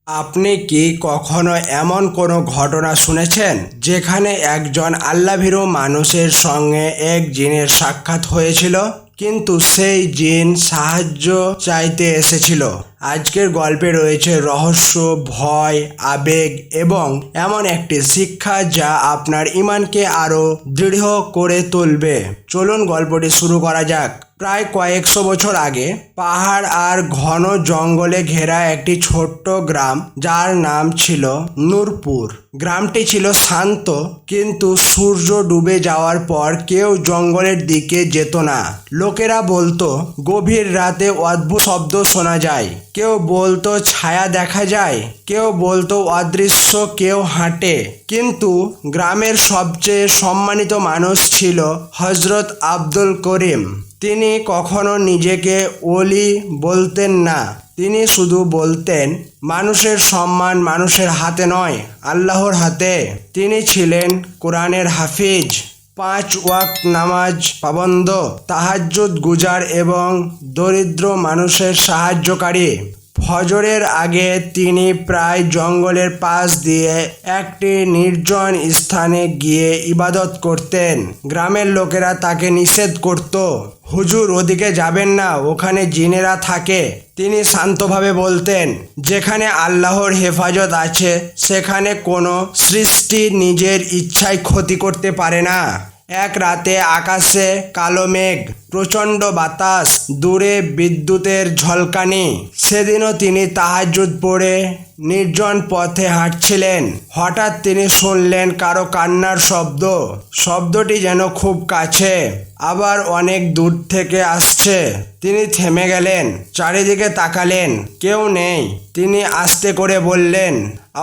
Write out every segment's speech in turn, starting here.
আপনি কি কখনো এমন কোনো ঘটনা শুনেছেন যেখানে একজন আল্লাভীরু মানুষের সঙ্গে এক জিনের সাক্ষাৎ হয়েছিল, কিন্তু সেই জিন সাহায্য চাইতে এসেছিল? আজকের গল্পে রয়েছে রহস্য, ভয়, আবেগ এবং এমন একটি শিক্ষা যা আপনার ঈমানকে আরও দৃঢ় করে তুলবে। চলুন গল্পটি শুরু করা যাক। প্রায় কয়েকশো বছর আগে পাহাড় আর ঘন জঙ্গলে ঘেরা একটি ছোট্ট গ্রাম, যার নাম ছিল নূরপুর। গ্রামটি ছিল শান্ত, কিন্তু সূর্য ডুবে যাওয়ার পর কেউ জঙ্গলের দিকে যেত না। লোকেরা বলতো গভীর রাতে অদ্ভুত শব্দ শোনা যায়, কেউ বলতো ছায়া দেখা যায়, কেউ বলতো অদৃশ্য কেউ হাঁটে। কিন্তু গ্রামের সবচেয়ে সম্মানিত মানুষ ছিল হযরত আব্দুল করিম। তিনি কখনো নিজেকে ওলি বলতেন না, তিনি শুধু বলতেন মানুষের সম্মান মানুষের হাতে নয়, আল্লাহর হাতে। তিনি ছিলেন কোরআনের হাফিজ, 5 ওয়াক্ত নামাজ পাবন্দ, তাহাজ্জুদ গুজার এবং দরিদ্র মানুষের সাহায্যকারী। ফজরের আগে তিনি প্রায় জঙ্গলের পাশ দিয়ে একটি নির্জন স্থানে গিয়ে ইবাদত করতেন। গ্রামের লোকেরা তাকে নিষেধ করত, হুজুর ওদিকে যাবেন না, ওখানে জিনেরা থাকে। তিনি শান্তভাবে বলতেন, যেখানে আল্লাহর হেফাজত আছে সেখানে কোনো সৃষ্টি নিজের ইচ্ছায় ক্ষতি করতে পারে না। এক রাতে আকাশে কালো মেঘ, প্রচণ্ড বাতাস, দূরে বিদ্যুতের ঝলকানি। সেদিনও তিনি তাহাজ্জুদ পড়ে নির্জন পথে হাঁটছিলেন। হঠাৎ তিনি শুনলেন কারো কান্নার শব্দ। শব্দটি যেন খুব কাছে, আবার অনেক দূর থেকে আসছে। তিনি থেমে গেলেন, চারিদিকে তাকালেন, কেউ নেই। তিনি আস্তে করে বললেন,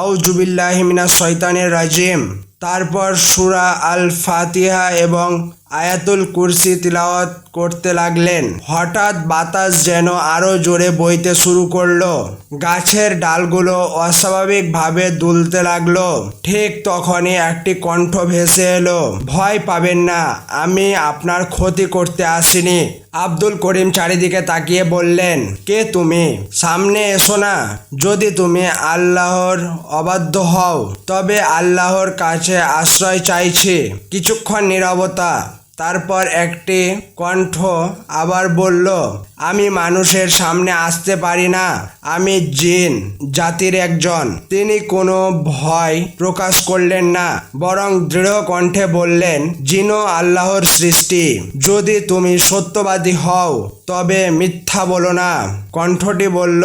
আউযু বিল্লাহি মিনাশ শয়তানির রাজিম। তারপর সূরা আল ফাতিহা এবং আয়াতুল কুরসি তিলাওয়াত করতে লাগলেন। হঠাৎ বাতাস যেন আরো জোরে বইতে শুরু করলো, গাছের ডালগুলো অস্বাভাবিকভাবে দুলতে লাগলো। ঠিক তখনই একটি কণ্ঠ ভেসে এলো, ভয় পাবেন না, আমি আপনার ক্ষতি করতে আসিনি। আব্দুল করিম চারিদিকে তাকিয়ে বললেন, কে তুমি? সামনে এসো না। যদি তুমি আল্লাহর অবাধ্য হও তবে আল্লাহর কাছে আশ্রয় চাইছি। কিছুক্ষণ নীরবতা, তারপর একটি কণ্ঠ আবার বলল, আমি মানুষের সামনে আসতে পারি না, আমি জিন জাতির একজন। তিনি কোনো ভয় প্রকাশ করলেন না, বরং দৃঢ় কণ্ঠে বললেন, জিনও আল্লাহর সৃষ্টি। যদি তুমি সত্যবাদী হও তবে মিথ্যা বলো না। কণ্ঠটি বলল,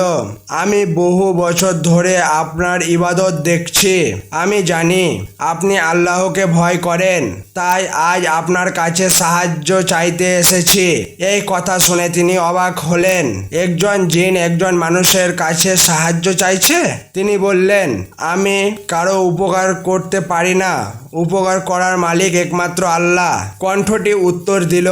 আমি বহু বছর ধরে আপনার ইবাদত দেখছি, আমি জানি আপনি আল্লাহকে ভয় করেন, তাই আজ আপনার কাছে সাহায্য চাইতে এসেছি। এই কথা শুনে তিনি অবাক হলেন, একজন জিন একজন মানুষের কাছে সাহায্য চাইছে? তিনি বললেন, আমি কারো উপকার করতে পারি না, উপকার করার মালিক একমাত্র আল্লাহ। কণ্ঠটি উত্তর দিল,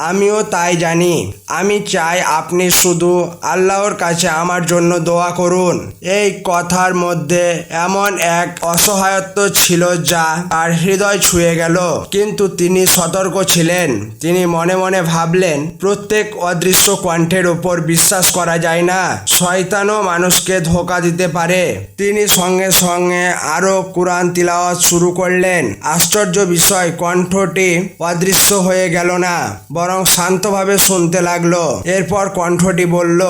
আমিও তাই জানি, আমি চাই আপনি শুধু আল্লাহর কাছে আমার জন্য দোয়া করুন। এই কথার মধ্যে এমন এক অসহায়ত্ব ছিল যা তার হৃদয় ছুঁয়ে গেল। কিন্তু তিনি সতর্ক ছিলেন। তিনি মনে মনে ভাবলেন, প্রত্যেক অদৃশ্য কণ্ঠের উপর বিশ্বাস করা যায় না, শয়তানও মানুষকে ধোঁকা দিতে পারে। তিনি সঙ্গে সঙ্গে আরো কোরআন তিলাওয়াত শুরু করলেন। আশ্চর্য বিষয়, কণ্ঠটি অদৃশ্য হয়ে গেল না, বরং শান্তভাবে শুনতে লাগলো। এরপর কণ্ঠটি বলল,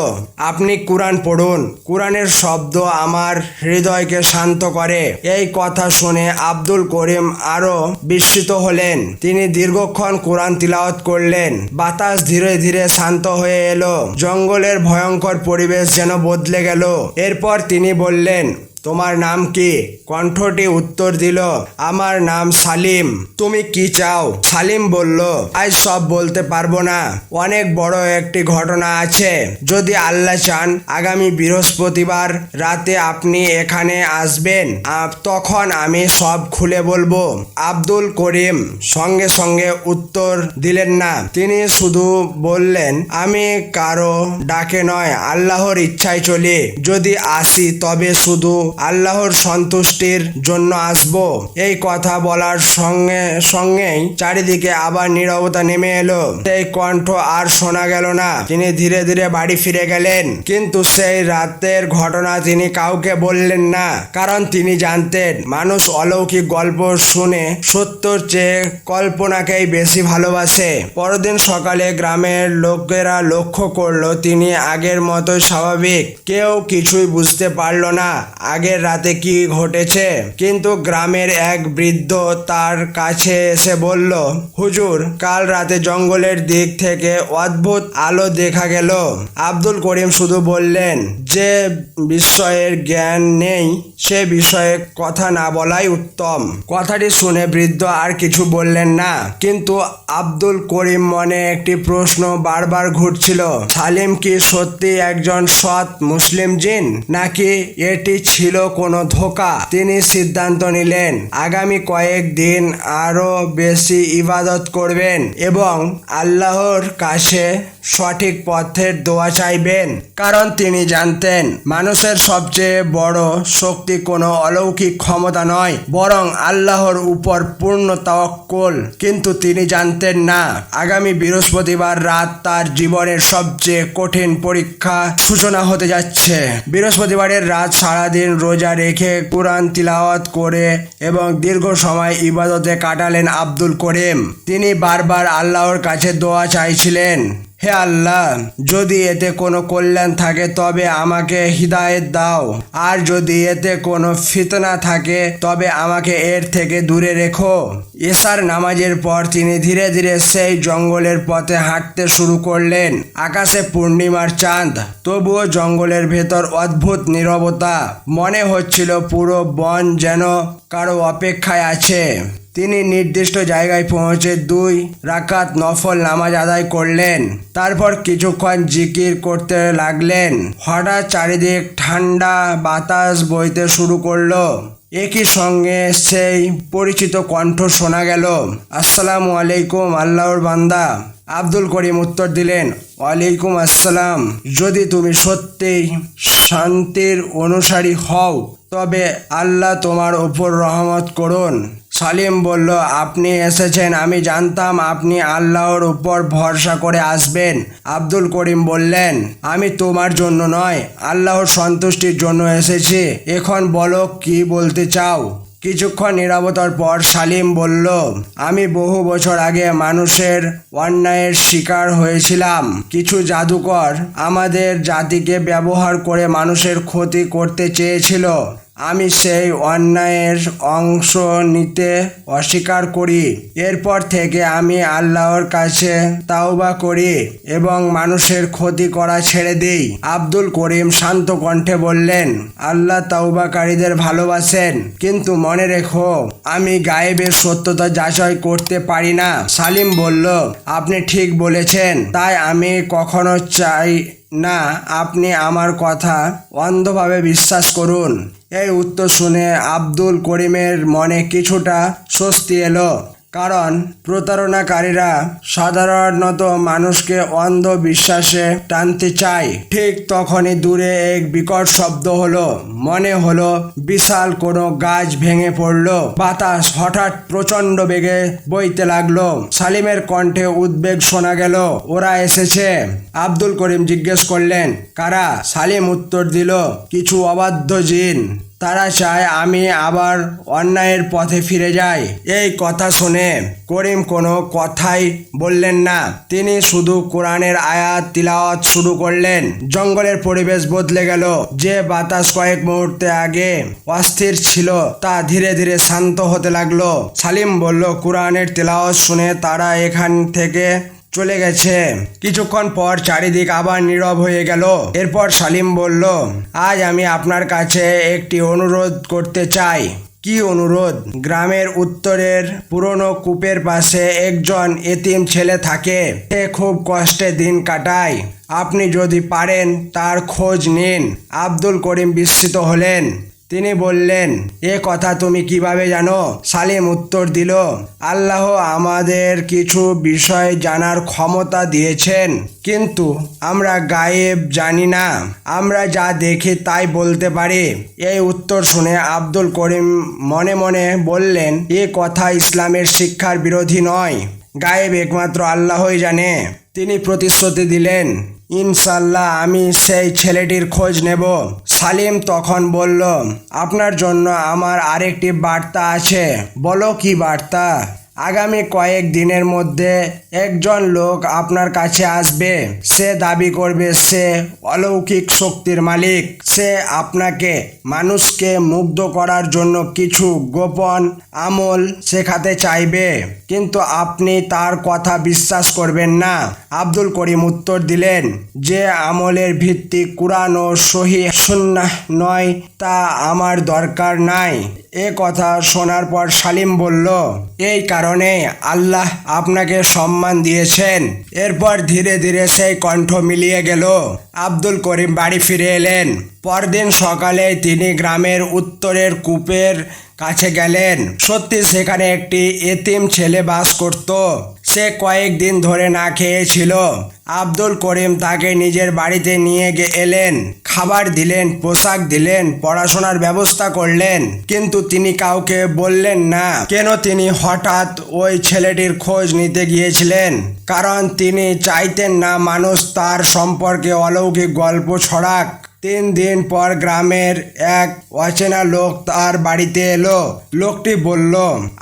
আপনি কোরআন পড়ুন, কোরআনের শব্দ আমার হৃদয়কে শান্ত করে। এই কথা শুনে আব্দুল করিম আরো বিস্মিত হলেন। তিনি দীর্ঘক্ষণ কোরআন তিলাওয়াত করলেন। বাতাস ধীরে ধীরে শান্ত হয়ে এলো, জঙ্গলের ভয়ঙ্কর পরিবেশ যেন বদলে গেল। এরপর তিনি বললেন, তোমার নাম কি? কণ্ঠটি উত্তর দিল, আমার নাম সালিম। তুমি কি চাও? সালিম বলল, আজ সব বলতে পারবো না, অনেক বড় একটি ঘটনা আছে। যদি আল্লাহ চান আগামী বৃহস্পতিবার রাতে আপনি এখানে আসবেন, তখন আমি সব খুলে বলবো। আব্দুল করিম সঙ্গে সঙ্গে উত্তর দিলেন না, তিনি শুধু বললেন, আমি কারো ডাকে নয়, আল্লাহর ইচ্ছায় চলি। যদি আসি তবে শুধু আল্লাহর সন্তুষ্টির জন্য আসব। এই কথা বলার সঙ্গে সঙ্গেই চারিদিকে আবার নীরবতা নেমে এলো। সেই কণ্ঠ আর শোনা গেল না। তিনি ধীরে ধীরে বাড়ি ফিরে গেলেন, কিন্তু সেই রাতের ঘটনা তিনি কাউকে বললেন না, কারণ তিনি জানতেন মানুষ অলৌকিক গল্প শুনে সত্যর চেয়ে কল্পনাকেই বেশি ভালোবাসে। পরদিন সকালে গ্রামের লোকেরা লক্ষ্য করলো তিনি আগের মতোই স্বাভাবিক। কেউ কিছুই বুঝতে পারল না আগের রাতে কি ঘটেছে, কিন্তু গ্রামের এক বৃদ্ধ তার কাছে এসে বলল, হুজুর, কাল রাতে জঙ্গলের দিক থেকে অদ্ভুত আলো দেখা গেল। আব্দুল করিম শুধু বললেন, যে বিষয়ের জ্ঞান নেই সে বিষয়ে কথা না বলাই উত্তম। কথাটি শুনে বৃদ্ধ আর কিছু বললেন না, কিন্তু আব্দুল করিম মনে একটি প্রশ্ন বারবার ঘুরছিল। সালিম কি সত্যি একজন সৎ মুসলিম জিন, নাকি এটি ছিল কোনো ধোঁকা? তিনি সিদ্ধান্ত নিলেন আগামী কয়েকদিন আরো বেশি ইবাদত করবেন এবং আল্লাহর কাছে সঠিক পথের দোয়া চাইবেন, কারণ তিনি জানতেন মানুষের সবচেয়ে বড় শক্তি কোনো অলৌকিক ক্ষমতা নয়, বরং আল্লাহর উপর পূর্ণ তাওয়াক্কুল। কিন্তু তিনি জানতেন না আগামী বৃহস্পতিবার রাত তার জীবনের সবচেয়ে কঠিন পরীক্ষা সূচনা হতে যাচ্ছে। বৃহস্পতিবারের রাত সারাদিন রোজা রেখে কুরআন তিলাওয়াত করে এবং দীর্ঘ সময় ইবাদতে কাটালেন আব্দুল করিম। তিনি বারবার আল্লাহর কাছে দোয়া চাইছিলেন, হে আল্লাহ, যদি এতে কোনো কল্যাণ থাকে তবে আমাকে হিদায়েত দাও, আর যদি এতে কোনো ফিতনা থাকে তবে আমাকে এর থেকে দূরে রেখো। এশার নামাজের পর তিনি ধীরে ধীরে সেই জঙ্গলের পথে হাঁটতে শুরু করলেন। আকাশে পূর্ণিমার চাঁদ, তবুও জঙ্গলের ভেতর অদ্ভুত নীরবতা। মনে হচ্ছিল পুরো বন যেন কারো অপেক্ষায় আছে। তিনি নির্দিষ্ট জায়গায় পৌঁছে 2 রাকাত নফল নামাজ আদায় করলেন। তারপর কিছুক্ষণ জিকির করতে লাগলেন। হঠাৎ চারিদিক ঠান্ডা বাতাস বইতে শুরু করলো। একই সঙ্গে সেই পরিচিত কণ্ঠ শোনা গেল, আসসালামু আলাইকুম আল্লাহর বান্দা। আব্দুল করিম উত্তর দিলেন, ওয়ালাইকুম আসসালাম। যদি তুমি সত্যিই শান্তির অনুসারী হও তবে আল্লাহ তোমার উপর রহমত করুন। সালিম বলল, আপনি এসেছেন, আমি জানতাম আপনি আল্লাহর উপর ভরসা করে আসবেন। আব্দুল করিম বললেন, আমি তোমার জন্য নয়, আল্লাহর সন্তুষ্টির জন্য এসেছি। এখন বলো কি বলতে চাও? কিছুক্ষণ নীরবতার পর সালিম বলল, আমি বহু বছর আগে মানুষের অন্যায়ের শিকার হয়েছিলাম। কিছু জাদুকর আমাদের জাতিকে ব্যবহার করে মানুষের ক্ষতি করতে চেয়েছিল। আমি সেই অন্যায়ের অংশ নিতে অস্বীকার করি। এরপর থেকে আমি আল্লাহর কাছে তাওবা করি এবং মানুষের ক্ষতি করা ছেড়ে দিই। আব্দুল করিম শান্ত কণ্ঠে বললেন, আল্লাহ তাওবাকারীদের ভালোবাসেন, কিন্তু মনে রেখো আমি গায়েবের সত্যতা যাচাই করতে পারি না। সালিম বলল, আপনি ঠিক বলেছেন, তাই আমি কখনো চাই না আপনি আমার কথা অন্ধভাবে বিশ্বাস করুন। এই উত্তর শুনে আব্দুল করিমের মনে কিছুটা স্বস্তি এলো, কারণ প্রতারণাকারীরা সাধারণত মানুষকে অন্ধ বিশ্বাসে টানতে চায়। ঠিক তখনই দূরে এক বিকট শব্দ হলো। মনে হলো বিশাল কোনো গাছ ভেঙে পড়লো। বাতাস হঠাৎ প্রচণ্ড বেগে বইতে লাগলো। সালিমের কণ্ঠে উদ্বেগ শোনা গেল, ওরা এসেছে। আব্দুল করিম জিজ্ঞেস করলেন, কারা? সালিম উত্তর দিল, কিছু অবাধ্য জিন। তারা চায় আমি আবার অন্যায়ের পথে ফিরে যাই। এই কথা শুনে করিম কোনো কথাই বললেন না। তিনি শুধু কোরআনের আয়াত তিলাওয়াত শুরু করলেন। জঙ্গলের পরিবেশ বদলে গেল। যে বাতাস কয়েক মুহূর্তে আগে অস্থির ছিল তা ধীরে ধীরে শান্ত হতে লাগলো। সালিম বলল, কোরআনের তিলাওয়াত শুনে তারা এখান থেকে চলে গেছে। কিছুক্ষণ পর চারিদিক আবার নীরব হয়ে গেল। এরপর সালিম বলল, আজ আমি আপনার কাছে একটি অনুরোধ করতে চাই। কি অনুরোধ? গ্রামের উত্তরের পুরনো কূপের পাশে একজন এতিম ছেলে থাকে। সে খুব কষ্টে দিন কাটায়। আপনি যদি পারেন তার খোঁজ নিন। আব্দুল করিম বিস্মিত হলেন। তিনি বললেন, এ কথা তুমি কিভাবে জানো? সালিম উত্তর দিল, আল্লাহ আমাদের কিছু বিষয় জানার ক্ষমতা দিয়েছেন, কিন্তু আমরা গায়েব জানি না। আমরা যা দেখি তাই বলতে পারি। এই উত্তর শুনে আব্দুল করিম মনে মনে বললেন, এ কথা ইসলামের শিক্ষার বিরোধী নয়। গায়েব একমাত্র আল্লাহই জানে। তিনি প্রতিশ্রুতি দিলেন, ইনশাল্লাহ আমি সেই ছেলেটির খোঁজ নেব। সালিম তখন বলল, আপনার জন্য আমার আরেকটি বার্তা আছে। বলো, কি বার্তা? আগামী কয়েক দিনের মধ্যে একজন লোক আপনার কাছে আসবে। সে দাবি করবে সে অলৌকিক শক্তির মালিক। সে আপনাকে মানুষকে মুগ্ধ করার জন্য কিছু গোপন আমল শেখাতে চাইবে, কিন্তু আপনি তার কথা বিশ্বাস করবেন না। আব্দুল করিম উত্তর দিলেন, যে আমলের ভিত্তি কুরআন ও সহিহ সুন্নাহ নয় তা আমার দরকার নাই। এ কথা শোনার পর সালিম বলল, এই কারণে আল্লাহ আপনাকে সম্মান দিয়েছেন। এরপর ধীরে ধীরে সেই কণ্ঠ মিলিয়ে গেল। আব্দুল করিম বাড়ি ফিরে এলেন। পরদিন সকালে তিনি গ্রামের উত্তরের কূপের কাছে গেলেন। সত্যি সেখানে একটি এতিম ছেলে বাস করত। সে কয়েকদিন ধরে না খেয়েছিল। আব্দুল করিম তাকে নিজের বাড়িতে নিয়ে এলেন, খাবার দিলেন, পোশাক দিলেন, পড়াশোনার ব্যবস্থা করলেন, কিন্তু তিনি কাউকে বললেন না কেন তিনি হঠাৎ ওই ছেলেটির খোঁজ নিতে গিয়েছিলেন। কারণ তিনি চাইতেন না মানুষ তার সম্পর্কে অলৌকিক গল্প ছড়াক। 3 দিন পর গ্রামের এক অচেনা লোক তার বাড়িতে এলো। লোকটি বলল,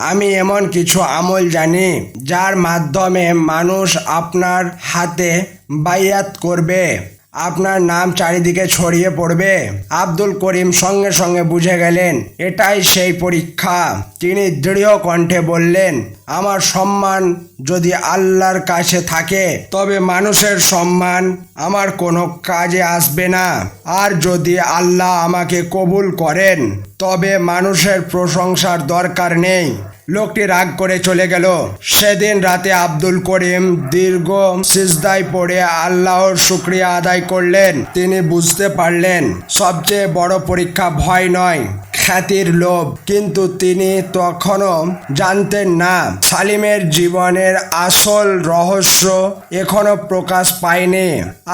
আমি এমন কিছু আমল জানি যার মাধ্যমে মানুষ আপনার হাতে বাইয়াত করবে, আপনার নাম চারিদিকে ছড়িয়ে পড়বে। আব্দুল করিম সঙ্গে সঙ্গে বুঝে গেলেন এটাই সেই পরীক্ষা। তিনি দৃঢ় কণ্ঠে বললেন, আমার সম্মান যদি আল্লাহর কাছে থাকে তবে মানুষের সম্মান আমার কোনো কাজে আসবে না। আর যদি আল্লাহ আমাকে কবুল করেন তবে মানুষের প্রশংসার দরকার নেই। লোকটি রাগ করে চলে গেল। সেদিন রাতে আব্দুল করিম দীর্ঘ সিজদায় পড়ে আল্লাহর শুকরিয়া আদায় করলেন। তিনি বুঝতে পারলেন সবচেয়ে বড় পরীক্ষা ভয় নয়, খ্যাতির লোভ। কিন্তু তিনি তখনও জানতেন না সালিমের জীবনের আসল রহস্য এখনো প্রকাশ পায়নি।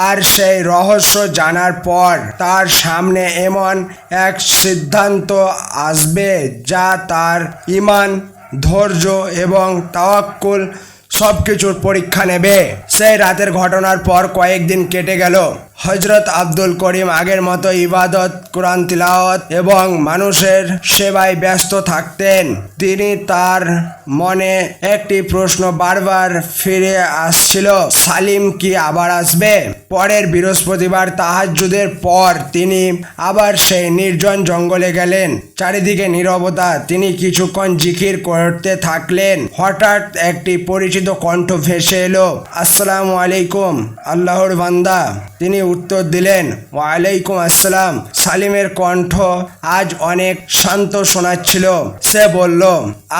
আর সেই রহস্য জানার পর তার সামনে এমন এক সিদ্ধান্ত আসবে যা তার ঈমান, ধৈর্য এবং তাওয়াক্কুল সবকিছুর পরীক্ষা নেবে। সেই রাতের ঘটনার পর কয়েকদিন কেটে গেল। হযরত আব্দুল করিম আগের মতো ইবাদত, কুরআন তিলাওয়াত এবং মানুষের সেবায় ব্যস্ত থাকতেন। তার মনে একটি প্রশ্ন বারবার ফিরে আসছিল, সালিম কি আবার আসবে? পরের বৃহস্পতিবার তাহাজ্জুদের পর তিনি আবার সেই নির্জন জঙ্গলে গেলেন। চারিদিকে নীরবতা। তিনি কিছুক্ষণ জিকির করতে থাকলেন। হঠাৎ একটি পরিচিত কণ্ঠ ভেসে এলো, আসসালামু আলাইকুম আল্লাহর বান্দা। তিনি উত্তর দিলেন, ওয়ালাইকুম আসসালাম। সালিমের কণ্ঠ আজ অনেক শান্ত শোনাচ্ছিল। সে বলল,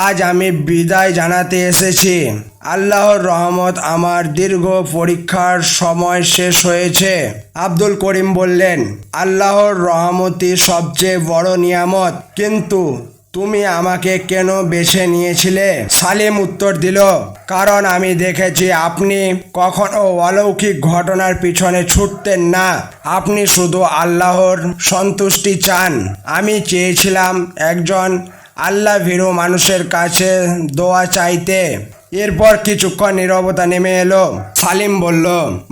আজ আমি বিদায় জানাতে এসেছি। আল্লাহর রহমত, আমার দীর্ঘ পরীক্ষার সময় শেষ হয়েছে। আব্দুল করিম বললেন, আল্লাহর রহমতই সবচেয়ে বড় নিয়ামত, কিন্তু তুমি আমাকে কেন বেছে নিয়েছিলে? সালিম উত্তর দিল, কারণ আমি দেখেছি আপনি কখনো অলৌকিক ঘটনার পিছনে ছুটতেন না। আপনি শুধু আল্লাহর সন্তুষ্টি চান। আমি চেয়েছিলাম একজন আল্লাহ ভীরু মানুষের কাছে দোয়া চাইতে। এরপর কিছুক্ষণ নীরবতা নেমে এলো। সালিম বলল,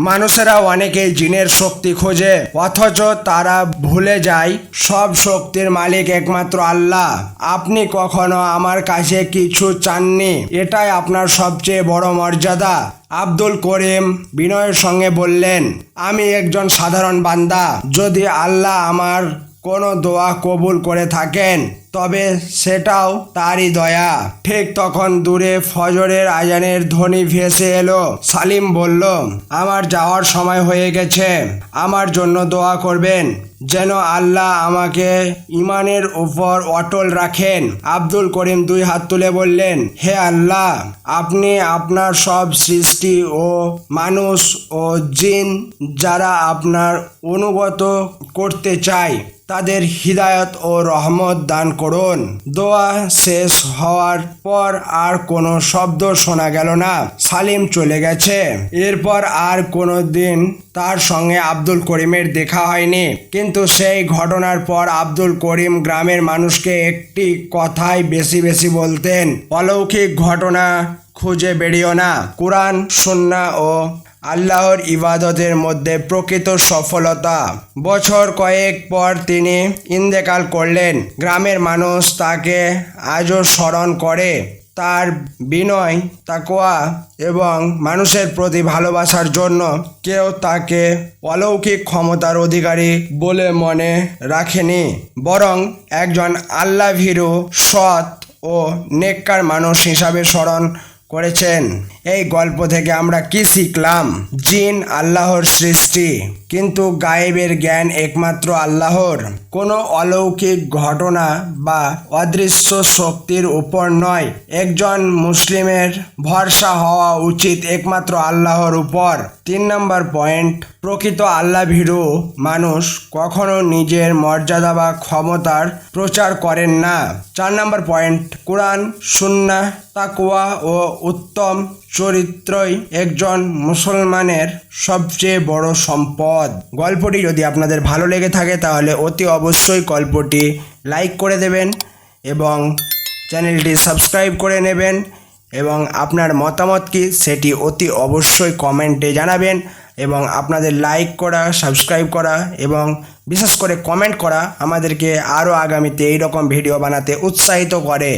মানুষেরা অনেকেই জিনের শক্তি খোঁজে, অথচ তারা ভুলে যায় সব শক্তির মালিক একমাত্র আল্লাহ। আপনি কখনো আমার কাছে কিছু চাননি, এটাই আপনার সবচেয়ে বড় মর্যাদা। আব্দুল করিম বিনয়ের সঙ্গে বললেন, আমি একজন সাধারণ বান্দা। যদি আল্লাহ আমার কোনো দোয়া কবুল করে থাকেন তবে সেটাও তারই দয়া। ঠিক তখন দূরে ফজরের আজানের ধ্বনি ভেসে এলো। সালিম বলল, আমার যাওয়ার সময় হয়ে গেছে। আমার জন্য দোয়া করবেন যেন আল্লাহ আমাকে ঈমানের উপর অটল রাখেন। আব্দুল করিম 2 হাত তুলে বললেন, হে আল্লাহ, আপনি আপনার সব সৃষ্টি ও মানুষ ও জিন যারা আপনার অনুগত করতে চায় তাদের হিদায়ত ও রহমত দান করুন। দোয়া শেষ হওয়ার পর আর কোনো শব্দ শোনা গেল না। সালিম চলে গেছে। এরপর আর কোনো দিন তার সঙ্গে আব্দুল করিমের দেখা হয়নি। কিন্তু সেই ঘটনার পর আব্দুল করিম গ্রামের মানুষকে একটি কথাই বেশি বেশি বলতেন, অলৌকিক ঘটনা খুঁজে বেরিও না, কুরআন সুন্নাহ ও আল্লাহর ইবাদতের মধ্যে প্রকৃত সফলতা। বছর কয়েক পর তিনি ইন্তেকাল করলেন। গ্রামের মানুষ তাকে আজও স্মরণ করে। তার বিনয়, তাকওয়া এবং মানুষের প্রতি ভালোবাসার জন্য কেউ তাকে অলৌকিক ক্ষমতার অধিকারী বলে মনে রাখেনি, বরং একজন আল্লাহভীরু, সৎ ও নেককার মানুষ হিসাবে স্মরণ করেছেন। এই গল্প থেকে আমরা কি শিখলাম? জিন আল্লাহর সৃষ্টি, কিন্তু গায়েবের জ্ঞান একমাত্র আল্লাহর। কোনো অলৌকিক ঘটনা বা অদৃশ্য শক্তির উপর নয়। একজন মুসলিমের ভরসা হওয়া উচিত একমাত্র আল্লাহর উপর। 3 নম্বর পয়েন্ট, প্রকৃত আল্লাহভীরু মানুষ কখনো নিজের মর্যাদা বা ক্ষমতার প্রচার করেন না। 4 নম্বর পয়েন্ট, কুরআন সুন্নাহ, তাকওয়া ও উত্তম চরিত্রই একজন মুসলমানের সবচেয়ে বড় সম্পদ। গল্পটি যদি আপনাদের ভালো লেগে থাকে তাহলে অতি অবশ্যই গল্পটি লাইক করে দেবেন এবং চ্যানেলটি সাবস্ক্রাইব করে নেবেন এবং আপনার মতামত কি সেটি অতি অবশ্যই কমেন্টে জানাবেন। এবং আপনাদের লাইক করা, সাবস্ক্রাইব করা এবং বিশেষ করে কমেন্ট করা আমাদেরকে আরও আগামীতে এই রকম ভিডিও বানাতে উৎসাহিত করে।